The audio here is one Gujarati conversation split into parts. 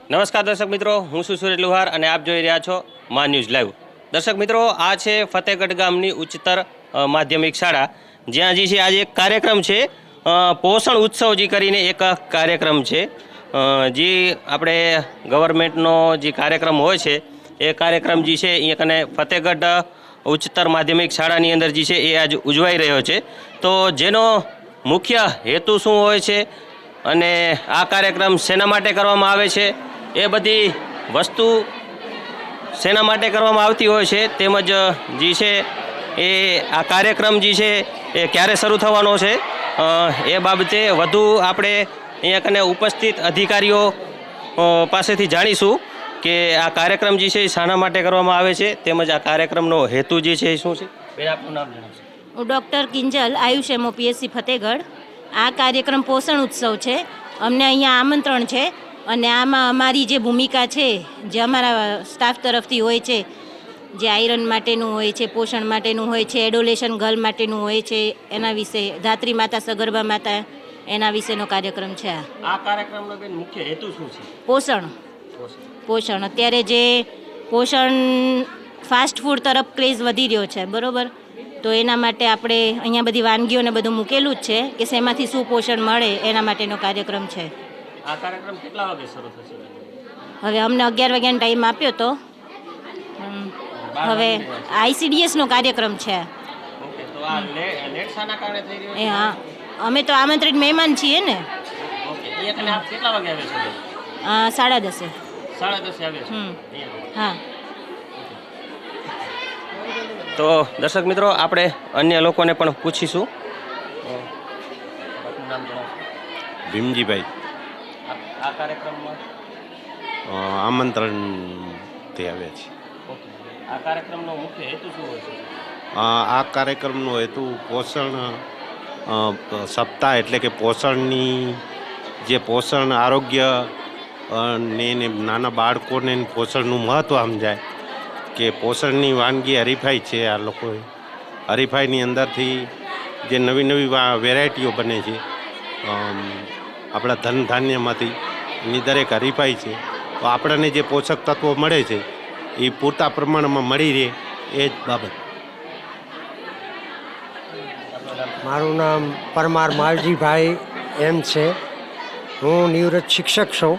નમસ્કાર દર્શક મિત્રો, હું છું સુરેશ લુહાર અને આપ જોઈ રહ્યા છો મા ન્યૂઝ લાઈવ। દર્શક મિત્રો, આ છે ફતેહગઢ ગામની ઉચ્ચતર માધ્યમિક શાળા, જ્યાં જે છે આજે એક કાર્યક્રમ છે, પોષણ ઉત્સવ જે કરીને એક કાર્યક્રમ છે। જે આપણે ગવર્મેન્ટનો જે કાર્યક્રમ હોય છે એ કાર્યક્રમ જે છે અહીંયા કને ફતેહગઢ ઉચ્ચતર માધ્યમિક શાળાની અંદર જે છે એ આજ ઉજવાઈ રહ્યો છે। તો જેનો મુખ્ય હેતુ શું હોય છે અને આ કાર્યક્રમ શેના માટે કરવામાં આવે છે, એ બધી વસ્તુ શેના માટે કરવામાં આવતી હોય છે, તેમજ જે છે એ આ કાર્યક્રમ જે છે એ ક્યારે શરૂ થવાનો છે એ બાબતે વધુ આપણે અહીંયા કને ઉપસ્થિત અધિકારીઓ પાસેથી જાણીશું કે આ કાર્યક્રમ જે છે એ શાના માટે કરવામાં આવે છે, તેમજ આ કાર્યક્રમનો હેતુ જે છે એ શું છે। બેન, આપનું નામ જણાવશો? હું doctor Kinjal, Ayush MO PSC Fatehgarh. આ કાર્યક્રમ પોષણ ઉત્સવ છે, અમને અહીંયા આમંત્રણ છે અને આમાં અમારી જે ભૂમિકા છે, જે અમારા સ્ટાફ તરફથી હોય છે, જે આયરન માટેનું હોય છે, પોષણ માટેનું હોય છે, એડોલેશન ગર્લ માટેનું હોય છે, એના વિશે ધાત્રી માતા, સગર્ભા માતા, એના વિશેનો કાર્યક્રમ છે। આ કાર્યક્રમનો બેન મુખ્ય હેતુ શું છે? પોષણ અત્યારે જે પોષણ ફાસ્ટ ફૂડ તરફ ક્રેઝ વધી રહ્યો છે, બરાબર, તો એના માટે આપણે અહીંયા બધી વાનગીઓને બધું મૂકેલું જ છે કે શેમાંથી શું પોષણ મળે, એના માટેનો કાર્યક્રમ છે। આ કાર્યક્રમ કેટલા વાગે શરૂ થશે? હવે અમને 11 વાગ્યાનો ટાઈમ આપ્યો તો હવે આઈસીડીએસનો કાર્યક્રમ છે। ઓકે, તો આ લેટ શાના કારણે થઈ રહ્યો છે? એ હા, અમે તો આમંત્રિત મહેમાન છીએ ને। ઓકે, અહીંયા કને આપ કેટલા વાગે આવે છો? 10:30 10:30 આવે છે। હા। તો દર્શક મિત્રો, આપણે અન્ય લોકોને પણ પૂછીશું। ભીમજીભાઈ, આ કાર્યક્રમમાં આમંત્રણથી આવ્યા છે। ઓકે, આ કાર્યક્રમનો મુખ્ય હેતુ શું હોય છે? આ કાર્યક્રમનો હેતુ પોષણ સપ્તાહ એટલે કે પોષણની જે પોષણ આરોગ્ય ને નાના બાળકોને પોષણનું મહત્ત્વ સમજાય કે પોષણની વાનગી હરીફાઈ છે। આ લોકોએ હરીફાઈની અંદરથી જે નવી નવી વેરાયટીઓ બને છે આપણા ધન ધાન્યમાંથી, એની દરેક હરીફાઈ છે, તો આપણને જે પોષક તત્વો મળે છે એ પૂરતા પ્રમાણમાં મળી રહે, એ જ બાબત। મારું નામ પરમાર માલજીભાઈ એમ છે, હું નિવૃત્ત શિક્ષક છું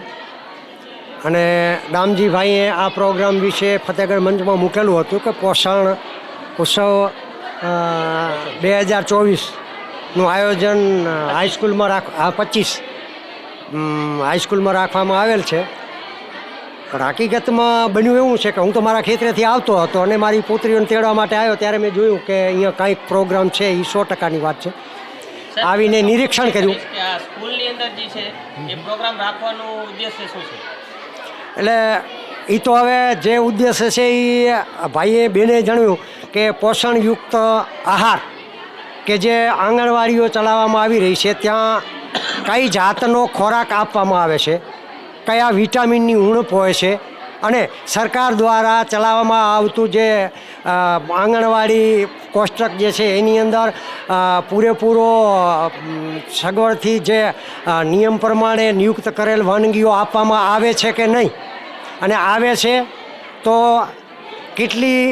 અને દામજીભાઈએ આ પ્રોગ્રામ વિશે ફતેહગઢ મંચમાં મૂકેલું હતું કે પોષણ ઉત્સવ 2024નું આયોજન હાઈસ્કૂલમાં 25 હાઈસ્કૂલમાં રાખવામાં આવેલ છે। પણ હકીકતમાં બન્યું એવું છે કે હું તો મારા ખેતરેથી આવતો હતો અને મારી પુત્રીઓને તેડવા માટે આવ્યો ત્યારે મેં જોયું કે અહીંયા કાંઈક પ્રોગ્રામ છે, એ 100%ની વાત છે। આવીને નિરીક્ષણ કર્યું। સ્કૂલની અંદર જે છે એ પ્રોગ્રામ રાખવાનો ઉદ્દેશ્ય શું છે? એટલે એ તો હવે જે ઉદ્દેશ્ય છે એ ભાઈએ બેને જણાવ્યું કે પોષણયુક્ત આહાર કે જે આંગણવાડીઓ ચલાવવામાં આવી રહી છે, ત્યાં કઈ જાતનો ખોરાક આપવામાં આવે છે, કયા વિટામિનની ઉણપ હોય છે, અને સરકાર દ્વારા ચલાવવામાં આવતું જે આંગણવાડી કોષ્ટક જે છે એની અંદર પૂરેપૂરો સગવડથી જે નિયમ પ્રમાણે નિયુક્ત કરેલ વાનગીઓ આપવામાં આવે છે કે નહીં, અને આવે છે તો કેટલી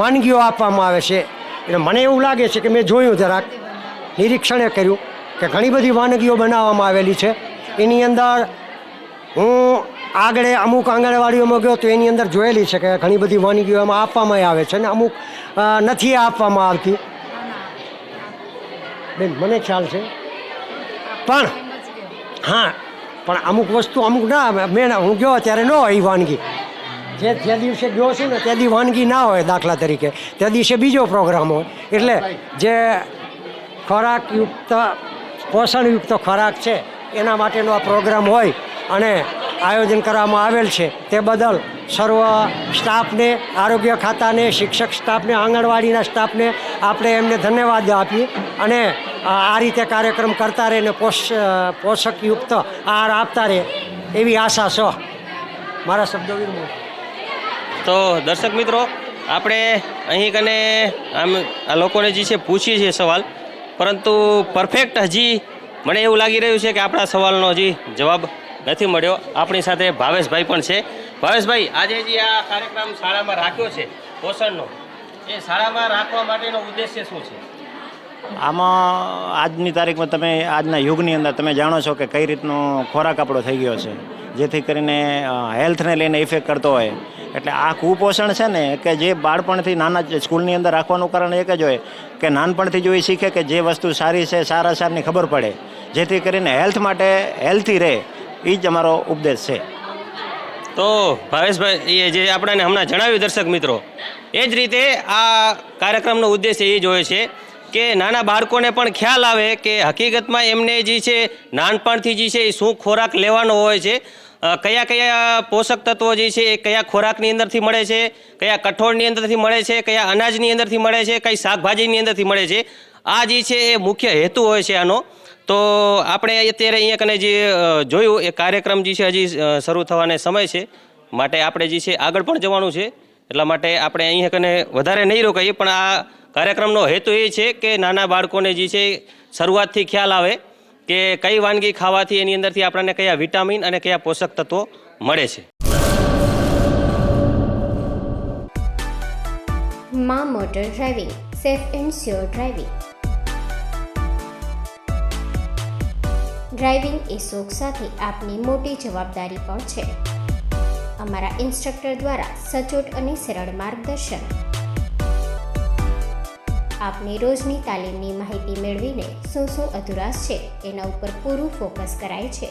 વાનગીઓ આપવામાં આવે છે। એટલે મને એવું લાગે છે કે મેં જોયું, જરાક નિરીક્ષણે કર્યું કે ઘણી બધી વાનગીઓ બનાવવામાં આવેલી છે। એની અંદર હું આગળ અમુક આંગણવાડીઓમાં ગયો તો એની અંદર જોયેલી છે કે ઘણી બધી વાનગીઓ એમાં આપવામાં આવે છે અને અમુક નથી આપવામાં આવતી। બેન, મને ખ્યાલ છે, પણ હા, પણ અમુક વસ્તુ અમુક ના, મેં હું ગયો ત્યારે ન હોય એ વાનગી, જે દિવસે ગયો છું ને તે દી વાનગી ના હોય, દાખલા તરીકે તે દિવસે બીજો પ્રોગ્રામ હોય। એટલે જે ખોરાકયુક્ત પોષણયુક્ત ખોરાક છે એના માટેનો આ પ્રોગ્રામ હોય અને આયોજન કરવામાં આવેલ છે, તે બદલ સર્વ સ્ટાફને, આરોગ્ય ખાતાને, શિક્ષક સ્ટાફને, આંગણવાડીના સ્ટાફને આપણે એમને ધન્યવાદ આપીએ અને આ રીતે કાર્યક્રમ કરતા રહે ને પોષકયુક્ત આહાર આપતા રહે એવી આશા છે। મારા શબ્દો વિરમું। તો દર્શક મિત્રો, આપણે અહીં કને આમ આ લોકોને જે છે પૂછીએ છીએ સવાલ, પરંતુ પરફેક્ટ હજી મને એવું લાગી રહ્યું છે કે આપણા સવાલનો હજી જવાબ નથી મળ્યો. આપણી સાથે ભાવેશભાઈ પણ છે. ભાવેશભાઈ, આજે જે આ કાર્યક્રમ શાળામાં રાખ્યો છે પોષણનો, એ શાળામાં રાખવા માટેનો ઉદ્દેશ્ય શું છે? આમાં આજની તારીખમાં તમે આજના યુગની અંદર તમે જાણો છો કે કઈ રીતનો ખોરાક આપણો થઈ ગયો છે, જેથી કરીને હેલ્થને લઈને ઇફેક્ટ કરતો હોય. એટલે આ કુપોષણ છે ને કે જે બાળપણથી નાના સ્કૂલની અંદર રાખવાનું કારણ એક જ હોય કે નાનપણથી જો એ શીખે કે જે વસ્તુ સારી છે સારા સારની ખબર પડે, જેથી કરીને હેલ્થ માટે હેલ્થી રહે, એ જ અમારો ઉપદેશ છે. તો ભાવેશભાઈ એ જે આપણને હમણાં જણાવ્યું દર્શક મિત્રો, એ જ રીતે આ કાર્યક્રમનો ઉદ્દેશ્ય એ જ હોય છે કે નાના બાળકોને પણ ખ્યાલ આવે કે હકીકતમાં એમને જે છે નાનપણથી જે છે એ શું ખોરાક લેવાનો હોય છે, કયા કયા પોષક તત્વો જે છે એ કયા ખોરાકની અંદરથી મળે છે, કયા કઠોળની અંદરથી મળે છે, કયા અનાજની અંદરથી મળે છે, કઈ શાકભાજીની અંદરથી મળે છે. આ જે છે એ મુખ્ય હેતુ હોય છે આનો. તો આપણે અત્યારે અહીંયા કને જે જોયું એ કાર્યક્રમ જે છે હજી શરૂ થવાને સમય છે, માટે આપણે જે છે આગળ પણ જવાનું છે. એટલા માટે આપણે અહીંયા કને વધારે નહીં રોકાઈએ, પણ આ કાર્યક્રમનો હેતુ એ છે કે નાના બાળકોને જે છે શરૂઆતથી ખ્યાલ આવે કે કઈ વાનગી ખાવાથી એની અંદરથી આપણને કયા વિટામિન અને કયા પોષક તત્વો મળે છે. માં motor driving, safe and sure driving. Driving એ શોખ સાથે આપની મોટી જવાબદારી પણ છે. અમારા ઇન્સ્ટ્રક્ટર દ્વારા સચોટ અને સરળ માર્ગદર્શન. આપની રોજની તાલીમની માહિતી મેળવીને શું અધુરાશ છે એના ઉપર પૂરું ફોકસ કરાય છે.